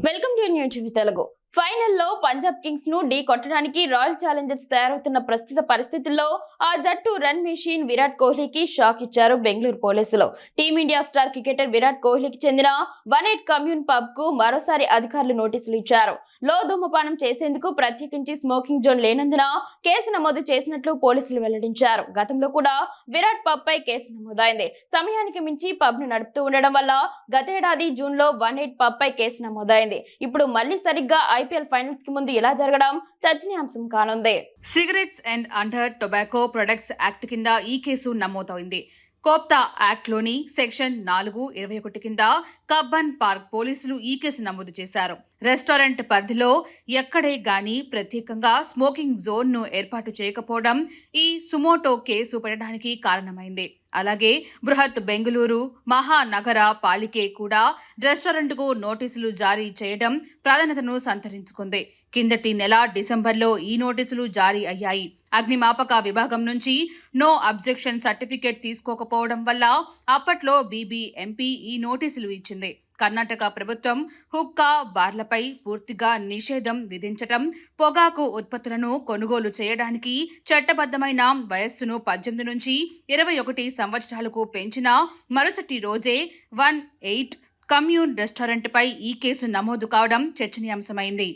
Welcome to new TV Telugu. ఫైనల్లో Punjab Kings ను ఢీ కొట్టడానికి రాయల్ ఛాలెంజర్స్ తయారవుతున్న ప్రస్తుత పరిస్థితుల్లో ఆ జట్టు రన్ మెషిన్ విరాట్ కోహ్లీకి షాక్ ఇచ్చారు బెంగళూరు పోలీసులు. టీమిండియా స్టార్ క్రికెటర్ విరాట్ కోహ్లీకి చెందిన 18 కమ్యూన్ పబ్ కు మరోసారి అధికారులు నోటీసులు ఇచ్చారు. లో ధూమపానం చేసేందుకు ప్రత్యేకించి స్మోకింగ్ జోన్ లేనందున కేసు నమోదు చేసినట్లు పోలీసులు వెల్లడించారు. గతంలో కూడా విరాట్ పబ్ పై కేసు నమోదైంది. సమయానికి మించి పబ్ ను నడుపుతూ ఉండడం వల్ల గతేడాది జూన్ లో 18 పబ్ పై కేసు నమోదైంది. ఇప్పుడు మళ్లీ సరిగ్గా ఐపీఎల్ ఫైనల్స్ కి ముందు ఇలా జరగడం చర్చనీయాంశం కానుంది. Cigarettes and under tobacco products act కింద ఈ కేసు నమోదైంది. కోప్తా యాక్ట్ లోని సెక్షన్ 4(21) కింద కబ్బన్ పార్క్ పోలీసులు ఈ కేసు నమోదు చేశారు. రెస్టారెంట్ పరిధిలో ఎక్కడే గాని ప్రత్యేకంగా స్మోకింగ్ జోన్ ను ఏర్పాటు చేయకపోవడం ఈ సుమోటో కేసు పెట్టడానికి కారణమైంది. అలాగే బృహత్ బెంగళూరు మహానగర పాలికే కూడా రెస్టారెంట్ కు నోటీసులు జారీ చేయడం ప్రాధాన్యతను సంతరించుకుంది. కిందటి నెల డిసెంబర్లో ఈ నోటీసులు జారీ అయ్యాయి. అగ్నిమాపక విభాగం నుంచి నో అబ్జెక్షన్ సర్టిఫికేట్ తీసుకోకపోవడం వల్ల అప్పట్లో బీబీఎంపీ ఈ నోటీసులు ఇచ్చింది. కర్ణాటక ప్రభుత్వం హుక్కా బార్లపై పూర్తిగా నిషేధం విధించటం, పొగాకు ఉత్పత్తులను కొనుగోలు చేయడానికి చట్టబద్దమైన వయస్సును 18 నుంచి 21 సంవత్సరాలకు పెంచిన మరుసటి రోజే 18 కమ్యూన్ రెస్టారెంట్ పై ఈ కేసు నమోదు కావడం చర్చనీయాంశమైంది.